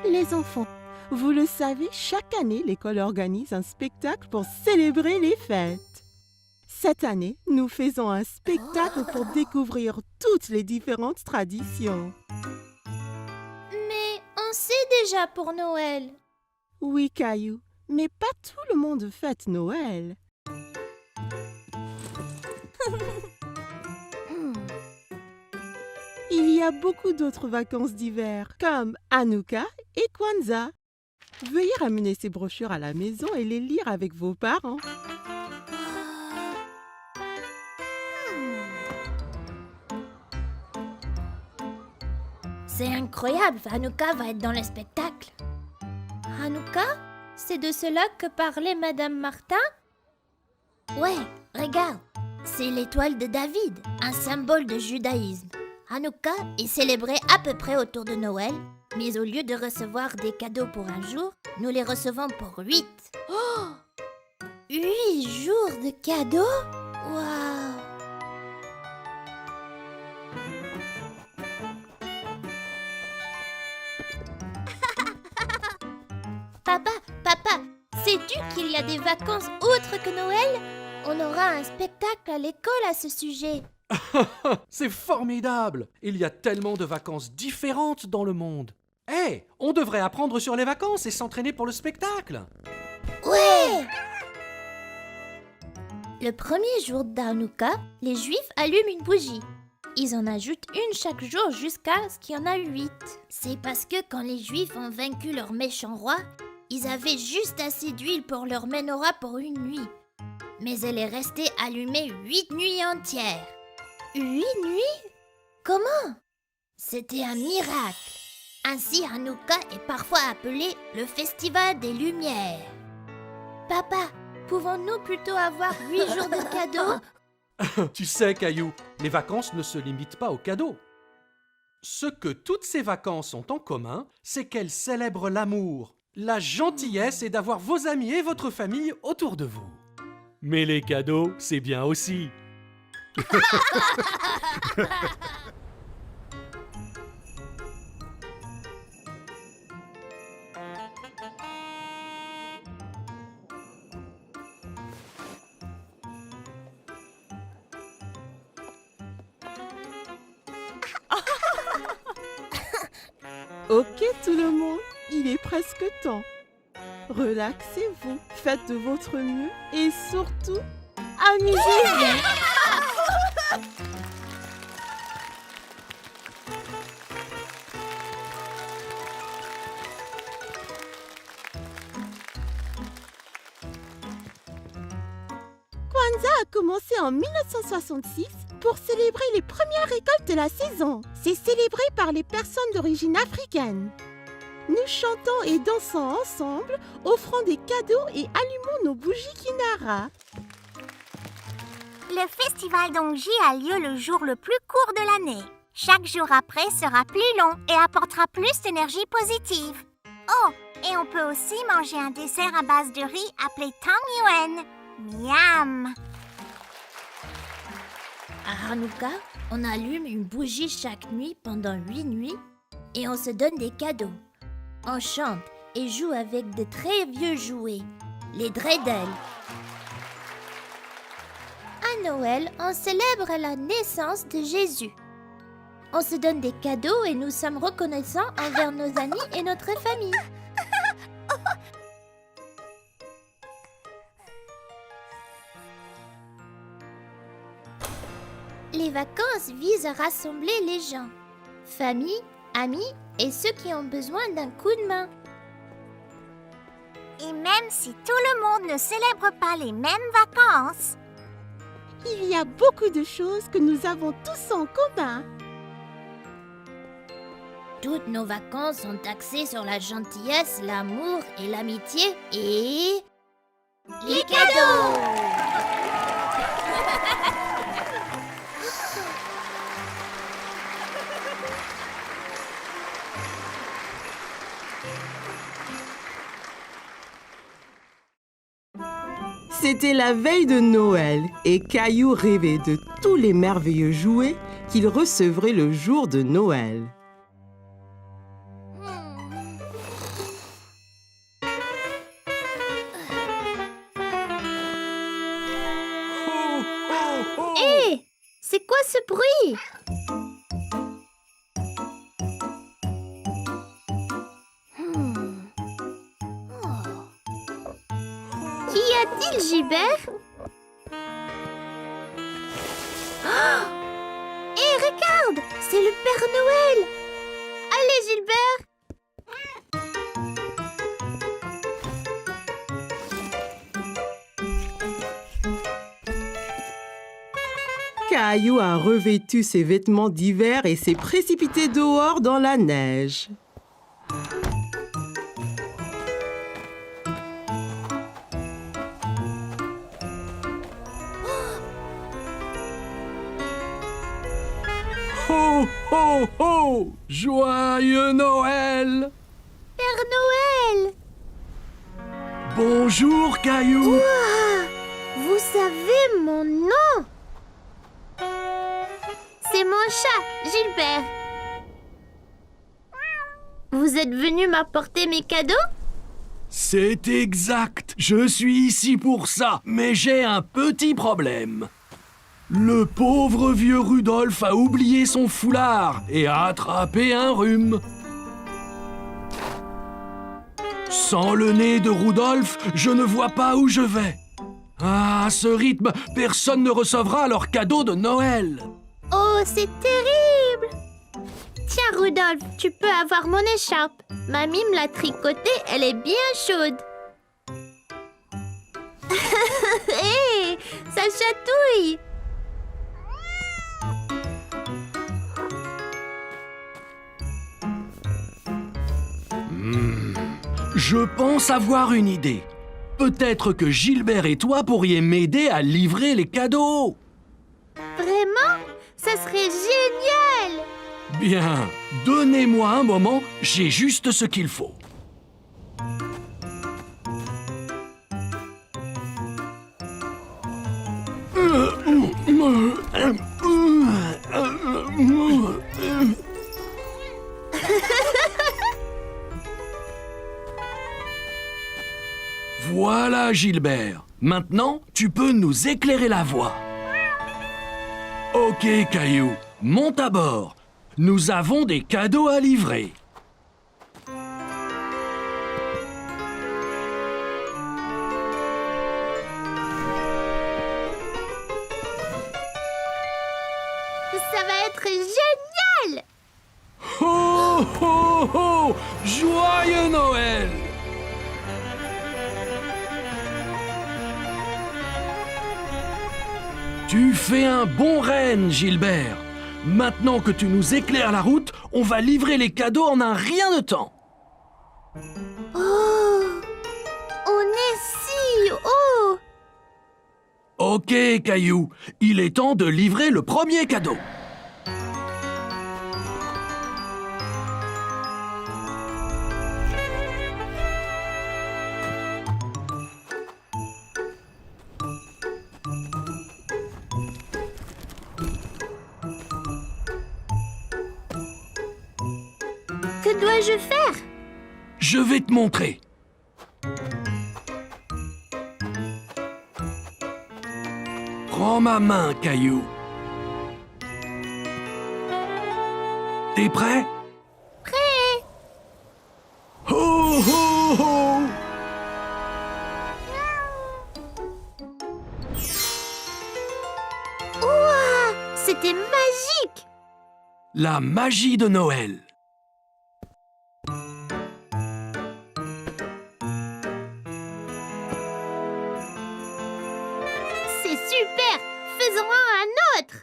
Les enfants, vous le savez, chaque année, l'école organise un spectacle pour célébrer les fêtes. Cette année, nous faisons un spectacle pour découvrir toutes les différentes traditions. Mais on sait déjà pour Noël. Oui, Caillou, mais pas tout le monde fête Noël. Il y a beaucoup d'autres vacances d'hiver, comme Hanouka et Kwanzaa. Veuillez ramener ces brochures à la maison et les lire avec vos parents. C'est incroyable, Hanouka va être dans le spectacle. Hanouka? C'est de cela que parlait Madame Martin? Ouais, regarde, c'est l'étoile de David, un symbole de judaïsme. Hanouka est célébré à peu près autour de Noël, mais au lieu de recevoir des cadeaux pour un jour, nous les recevons pour 8. Oh! 8 jours de cadeaux? Waouh! Papa, sais-tu qu'il y a des vacances autres que Noël? On aura un spectacle à l'école à ce sujet. C'est formidable! Il y a tellement de vacances différentes dans le monde. Hé, on devrait apprendre sur les vacances et s'entraîner pour le spectacle. Ouais! Le premier jour d'Hanouka, les Juifs allument une bougie. Ils en ajoutent une chaque jour jusqu'à ce qu'il y en a 8. C'est parce que quand les Juifs ont vaincu leur méchant roi, ils avaient juste assez d'huile pour leur menorah pour une nuit. Mais elle est restée allumée 8 nuits entières. 8 nuits? Comment? C'était un miracle. Ainsi, Hanouka est parfois appelé le Festival des Lumières. Papa, pouvons-nous plutôt avoir 8 jours de cadeaux? Tu sais, Caillou, les vacances ne se limitent pas aux cadeaux. Ce que toutes ces vacances ont en commun, c'est qu'elles célèbrent l'amour, la gentillesse et d'avoir vos amis et votre famille autour de vous. Mais les cadeaux, c'est bien aussi. Ok tout le monde, il est presque temps. Relaxez-vous, faites de votre mieux et surtout, amusez-vous. Kwanzaa a commencé en 1966 pour célébrer les premières récoltes de la saison. C'est célébré par les personnes d'origine africaine. Nous chantons et dansons ensemble, offrant des cadeaux et allumons nos bougies Kinara. Le festival d'Ongji a lieu le jour le plus court de l'année. Chaque jour après sera plus long et apportera plus d'énergie positive. Oh, et on peut aussi manger un dessert à base de riz appelé Tang Yuen. Miam! À Hanouka, on allume une bougie chaque nuit pendant 8 nuits et on se donne des cadeaux. On chante et joue avec de très vieux jouets, les dreidels. À Noël, on célèbre la naissance de Jésus. On se donne des cadeaux et nous sommes reconnaissants envers nos amis et notre famille. Les vacances visent à rassembler les gens, famille, amis et ceux qui ont besoin d'un coup de main. Et même si tout le monde ne célèbre pas les mêmes vacances, Il y a beaucoup de choses que nous avons tous en commun. Toutes nos vacances sont axées sur la gentillesse, l'amour et l'amitié et... les cadeaux! C'était la veille de Noël et Caillou rêvait de tous les merveilleux jouets qu'il recevrait le jour de Noël. C'est quoi ce bruit? Qu'y a-t-il, Gilbert? Hé, regarde! C'est le Père Noël! Allez, Gilbert! Caillou a revêtu ses vêtements d'hiver et s'est précipité dehors dans la neige. Ho, ho, ho! Joyeux Noël! Père Noël! Bonjour, Caillou! Ouah! Vous savez mon nom? C'est mon chat, Gilbert. Vous êtes venu m'apporter mes cadeaux? C'est exact. Je suis ici pour ça, mais j'ai un petit problème. Le pauvre vieux Rudolph a oublié son foulard et a attrapé un rhume. Sans le nez de Rudolph, je ne vois pas où je vais. Ah, à ce rythme, personne ne recevra leur cadeau de Noël. Oh, c'est terrible! Tiens, Rudolph, tu peux avoir mon écharpe. Mamie me l'a tricotée, elle est bien chaude. Hé, ça chatouille! Je pense avoir une idée. Peut-être que Gilbert et toi pourriez m'aider à livrer les cadeaux. Vraiment? Ça serait génial! Bien, donnez-moi un moment, j'ai juste ce qu'il faut. Voilà, Gilbert. Maintenant, tu peux nous éclairer la voie. Ok, Caillou, monte à bord. Nous avons des cadeaux à livrer. Ça va être génial! Ho, ho, ho! Joyeux Noël! Tu fais un bon renne, Gilbert. Maintenant que tu nous éclaires la route, on va livrer les cadeaux en un rien de temps. Oh! On est si haut! Ok, Caillou, il est temps de livrer le premier cadeau. Que dois-je faire? Je vais te montrer. Prends ma main, Caillou. T'es prêt? Prêt! Ho, ho, ho! Ouah! C'était magique! La magie de Noël. C'est super! Faisons-en un autre!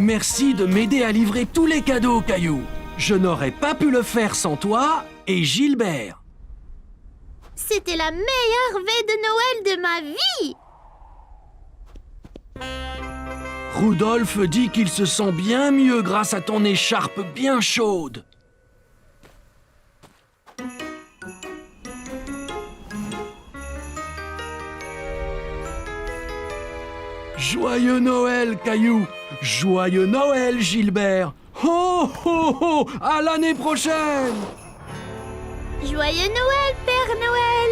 Merci de m'aider à livrer tous les cadeaux, Caillou. Je n'aurais pas pu le faire sans toi et Gilbert. C'était la meilleure veille de Noël de ma vie. Rudolph dit qu'il se sent bien mieux grâce à ton écharpe bien chaude. Joyeux Noël, Caillou! Joyeux Noël, Gilbert! Ho, ho, ho! À l'année prochaine! Joyeux Noël, Père Noël.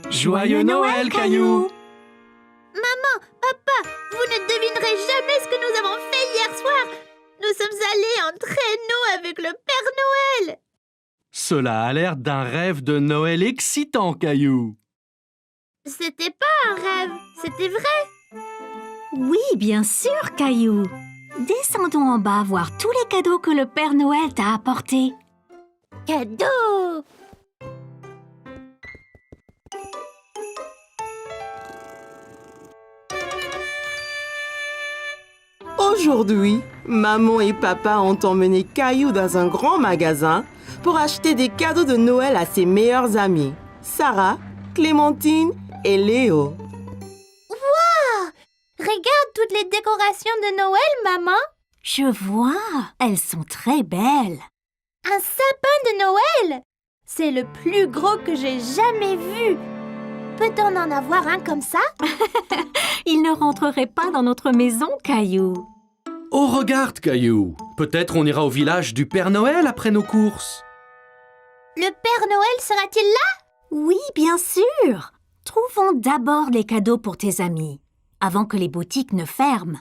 Joyeux Noël, Caillou! Maman, papa, vous ne devinerez jamais ce que nous avons fait hier soir. Nous sommes allés en traîneau avec le Père Noël. Cela a l'air d'un rêve de Noël excitant, Caillou. C'était pas un rêve, c'était vrai. Oui, bien sûr, Caillou. Descendons en bas voir tous les cadeaux que le Père Noël t'a apportés. Cadeau. Aujourd'hui, maman et papa ont emmené Caillou dans un grand magasin pour acheter des cadeaux de Noël à ses meilleurs amis, Sarah, Clémentine et Léo. Regarde toutes les décorations de Noël, maman. Je vois, elles sont très belles. Un sapin de Noël. C'est le plus gros que j'ai jamais vu. Peut-on en avoir un comme ça? Il ne rentrerait pas dans notre maison, Caillou. Oh, regarde, Caillou. Peut-être on ira au village du Père Noël après nos courses. Le Père Noël sera-t-il là? Oui, bien sûr. Trouvons d'abord les cadeaux pour tes amis, avant que les boutiques ne ferment.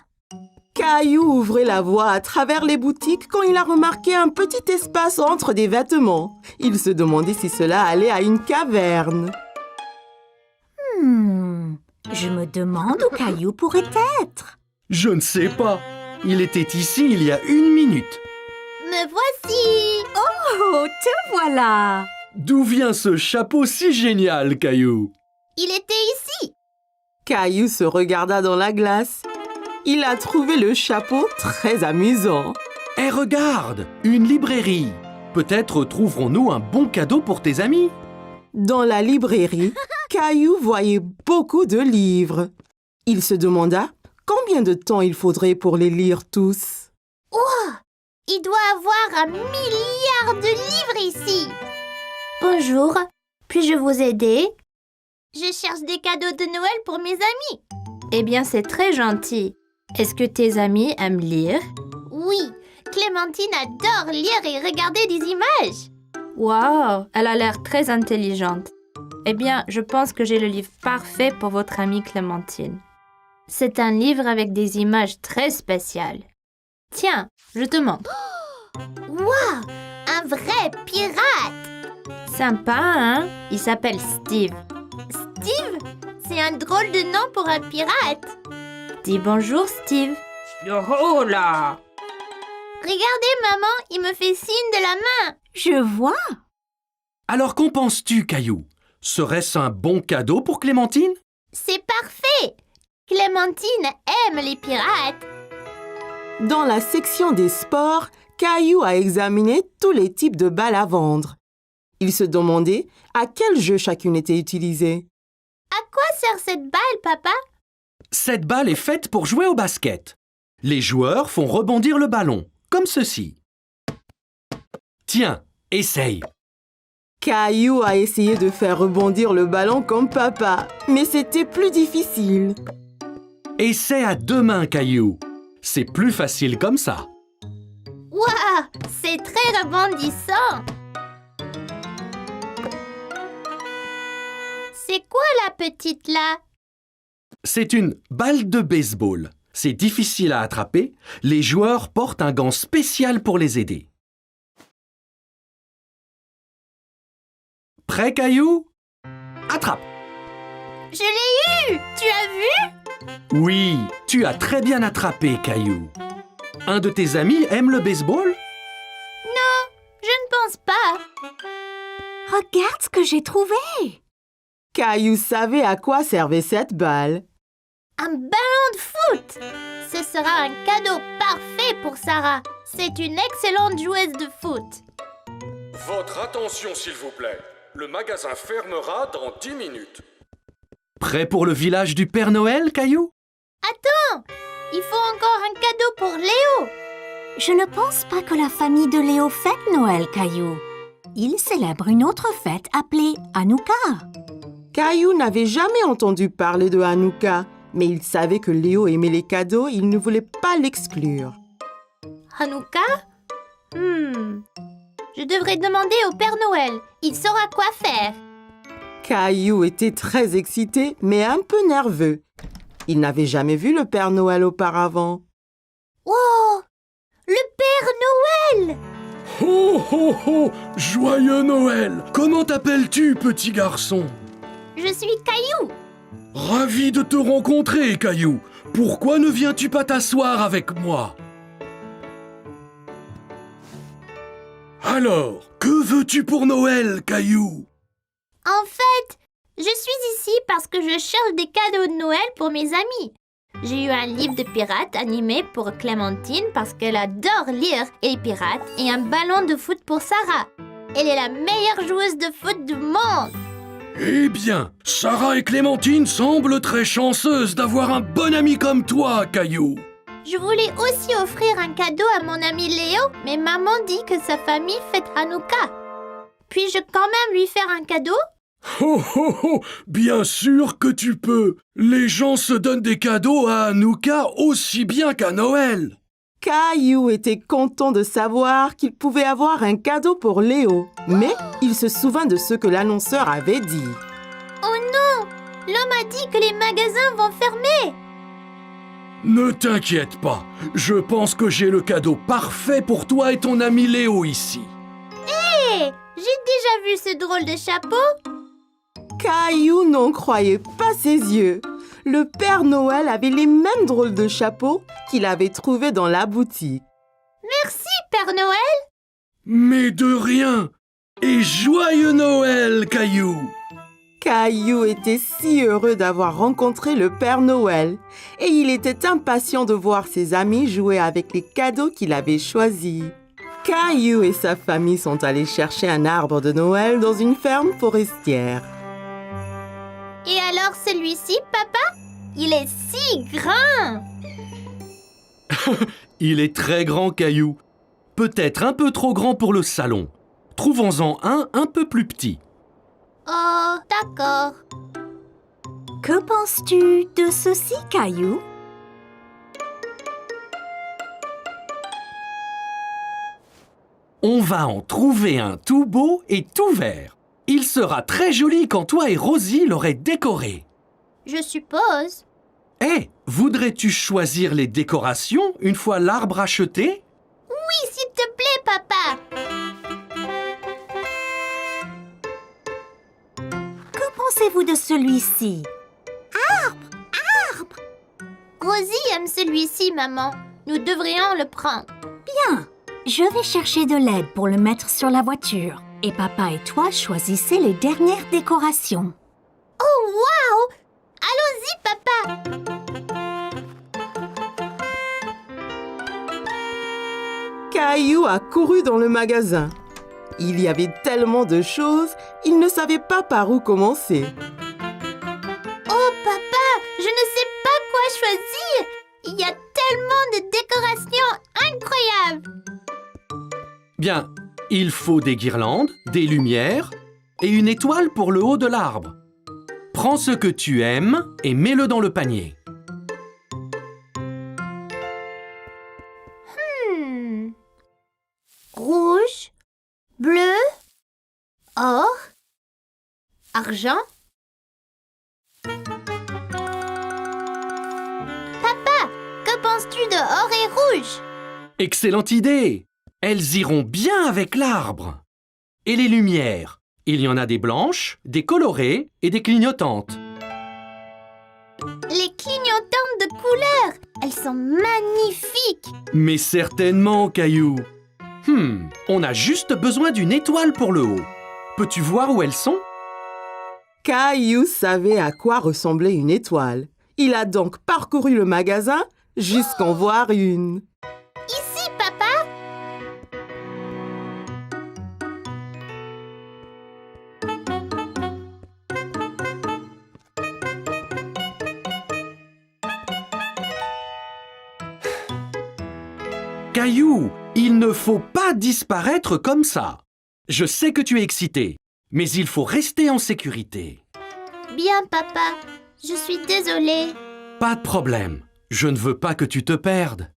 Caillou ouvrait la voie à travers les boutiques quand il a remarqué un petit espace entre des vêtements. Il se demandait si cela allait à une caverne. Je me demande où Caillou pourrait être. Je ne sais pas. Il était ici il y a 1 minute. Me voici. Oh, te voilà. D'où vient ce chapeau si génial, Caillou? Il était ici. Caillou se regarda dans la glace. Il a trouvé le chapeau très amusant. Eh, regarde, une librairie. Peut-être trouverons-nous un bon cadeau pour tes amis. Dans la librairie, Caillou voyait beaucoup de livres. Il se demanda combien de temps il faudrait pour les lire tous. Il doit avoir 1 milliard de livres ici. Bonjour, puis-je vous aider? Je cherche des cadeaux de Noël pour mes amis. Eh bien, c'est très gentil. Est-ce que tes amis aiment lire? Oui, Clémentine adore lire et regarder des images. Wow, elle a l'air très intelligente. Eh bien, je pense que j'ai le livre parfait pour votre amie Clémentine. C'est un livre avec des images très spéciales. Tiens, je te montre. Waouh, un vrai pirate. Sympa, hein? Il s'appelle Steve. Steve, c'est un drôle de nom pour un pirate. Dis bonjour, Steve. Yoho là! Regardez, maman, il me fait signe de la main. Je vois. Alors qu'en penses-tu, Caillou? Serait-ce un bon cadeau pour Clémentine? C'est parfait. Clémentine aime les pirates. Dans la section des sports, Caillou a examiné tous les types de balles à vendre. Il se demandait à quel jeu chacune était utilisée. À quoi sert cette balle, papa? Cette balle est faite pour jouer au basket. Les joueurs font rebondir le ballon, comme ceci. Tiens, essaye. Caillou a essayé de faire rebondir le ballon comme papa, mais c'était plus difficile. Essaie à 2 mains, Caillou. C'est plus facile comme ça. Waouh, c'est très rebondissant. C'est quoi la petite là? C'est une balle de baseball. C'est difficile à attraper. Les joueurs portent un gant spécial pour les aider. Prêt, Caillou? Attrape! Je l'ai eu! Tu as vu? Oui, tu as très bien attrapé, Caillou. Un de tes amis aime le baseball? Je ne Regarde ce que j'ai trouvé. Caillou savait à quoi servait cette balle. Un ballon de foot! Ce sera un cadeau parfait pour Sarah. C'est une excellente joueuse de foot. Votre attention, s'il vous plaît. Le magasin fermera dans 10 minutes. Prêt pour le village du Père Noël, Caillou? Attends! Il faut encore un cadeau pour Léo. Je ne pense pas que la famille de Léo fête Noël, Caillou. Il célèbre une autre fête appelée Hanouka. Caillou n'avait jamais entendu parler de Hanouka, mais il savait que Léo aimait les cadeaux et il ne voulait pas l'exclure. Hanouka? Je devrais demander au Père Noël. Il saura quoi faire. Caillou était très excité, mais un peu nerveux. Il n'avait jamais vu le Père Noël auparavant. Wow! Le Père Noël! Ho ho ho! Joyeux Noël! Comment t'appelles-tu, petit garçon? Je suis Caillou. Ravi de te rencontrer, Caillou. Pourquoi ne viens-tu pas t'asseoir avec moi? Alors, que veux-tu pour Noël, Caillou? En fait, je suis ici parce que je cherche des cadeaux de Noël pour mes amis. J'ai eu un livre de pirates animé pour Clémentine parce qu'elle adore lire et les pirates et un ballon de foot pour Sarah. Elle est la meilleure joueuse de foot du monde. Eh bien, Sarah et Clémentine semblent très chanceuses d'avoir un bon ami comme toi, Caillou. Je voulais aussi offrir un cadeau à mon ami Léo, mais maman dit que sa famille fête Hanouka. Puis-je quand même lui faire un cadeau? Oh oh oh! Bien sûr que tu peux! Les gens se donnent des cadeaux à Hanouka aussi bien qu'à Noël! Caillou était content de savoir qu'il pouvait avoir un cadeau pour Léo, mais il se souvint de ce que l'annonceur avait dit. Oh non! L'homme a dit que les magasins vont fermer! Ne t'inquiète pas, je pense que j'ai le cadeau parfait pour toi et ton ami Léo ici. Hé! J'ai déjà vu ce drôle de chapeau! Caillou n'en croyait pas ses yeux. Le Père Noël avait les mêmes drôles de chapeaux qu'il avait trouvés dans la boutique. Merci, Père Noël! Mais de rien! Et joyeux Noël, Caillou! Caillou était si heureux d'avoir rencontré le Père Noël et il était impatient de voir ses amis jouer avec les cadeaux qu'il avait choisis. Caillou et sa famille sont allés chercher un arbre de Noël dans une ferme forestière. Et alors celui-ci, papa? Il est si grand! Il est très grand, Caillou. Peut-être un peu trop grand pour le salon. Trouvons-en un peu plus petit. Oh, d'accord. Que penses-tu de ceci, Caillou? On va en trouver un tout beau et tout vert. Il sera très joli quand toi et Rosie l'aurez décoré. Je suppose. Eh, voudrais-tu choisir les décorations une fois l'arbre acheté? Oui, s'il te plaît, papa. Que pensez-vous de celui-ci? Rosie aime celui-ci, maman. Nous devrions le prendre. Bien, je vais chercher de l'aide pour le mettre sur la voiture. Et papa et toi choisissez les dernières décorations. Oh, waouh! Allons-y, papa. Caillou a couru dans le magasin. Il y avait tellement de choses, il ne savait pas par où commencer. Oh, papa, je ne sais pas quoi choisir. Il y a tellement de décorations incroyables. Bien, il faut des guirlandes, des lumières et une étoile pour le haut de l'arbre. Prends ce que tu aimes et mets-le dans le panier. Rouge, bleu, or, argent. Papa, que penses-tu de or et rouge? Excellente idée! Elles iront bien avec l'arbre. Et les lumières? Il y en a des blanches, des colorées et des clignotantes. Les clignotantes de couleurs, elles sont magnifiques. Mais certainement, Caillou. On a juste besoin d'une étoile pour le haut. Peux-tu voir où elles sont? Caillou savait à quoi ressemblait une étoile. Il a donc parcouru le magasin jusqu'en voir une. Ici, papa. Caillou, il ne faut pas disparaître comme ça. Je sais que tu es excité, mais il faut rester en sécurité. Bien, papa. Je suis désolée. Pas de problème. Je ne veux pas que tu te perdes.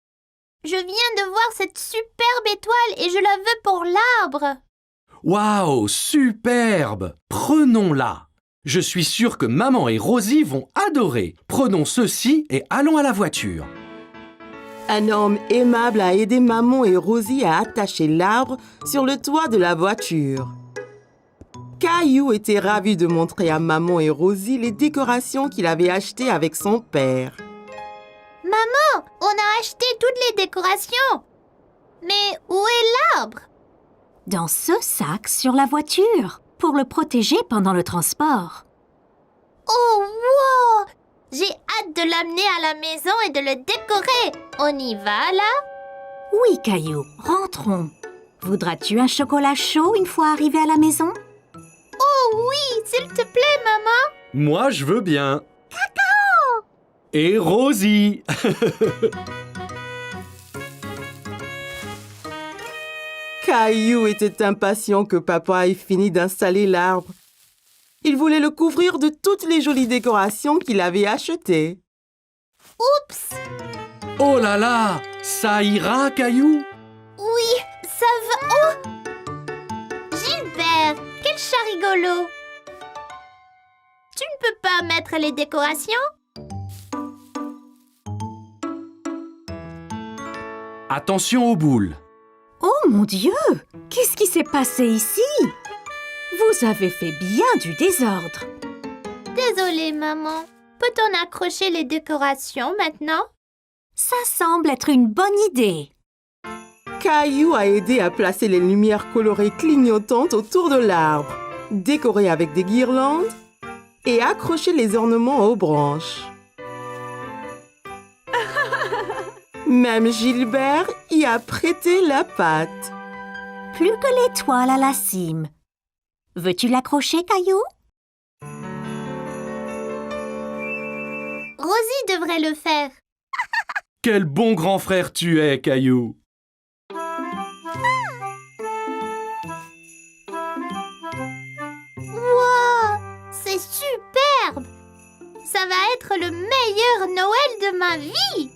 Je viens de voir cette superbe étoile et je la veux pour l'arbre. Waouh, superbe! Prenons-la. Je suis sûr que maman et Rosie vont adorer. Prenons ceci et allons à la voiture. Un homme aimable a aidé maman et Rosie à attacher l'arbre sur le toit de la voiture. Caillou était ravi de montrer à maman et Rosie les décorations qu'il avait achetées avec son père. Maman, on a acheté toutes les décorations. Mais où est l'arbre? Dans ce sac sur la voiture, pour le protéger pendant le transport. Oh, wow! J'ai hâte de l'amener à la maison et de le décorer. On y va, là? Oui, Caillou, rentrons. Voudras-tu un chocolat chaud une fois arrivé à la maison? Oh oui, s'il te plaît, maman. Moi, je veux bien. Cacao! Et Rosie! Caillou était impatient que papa ait fini d'installer l'arbre. Il voulait le couvrir de toutes les jolies décorations qu'il avait achetées. Oups! Oh là là! Ça ira, Caillou? Oui, ça va. Oh! Gilbert, quel chat rigolo! Tu ne peux pas mettre les décorations? Attention aux boules. Oh mon Dieu! Qu'est-ce qui s'est passé ici? Vous avez fait bien du désordre. Désolée, maman. Peut-on accrocher les décorations maintenant? Ça semble être une bonne idée. Caillou a aidé à placer les lumières colorées clignotantes autour de l'arbre, décorer avec des guirlandes et accrocher les ornements aux branches. Même Gilbert y a prêté la patte. Plus que l'étoile à la cime. Veux-tu l'accrocher, Caillou? Rosie devrait le faire. Quel bon grand frère tu es, Caillou! Wow! C'est superbe! Ça va être le meilleur Noël de ma vie!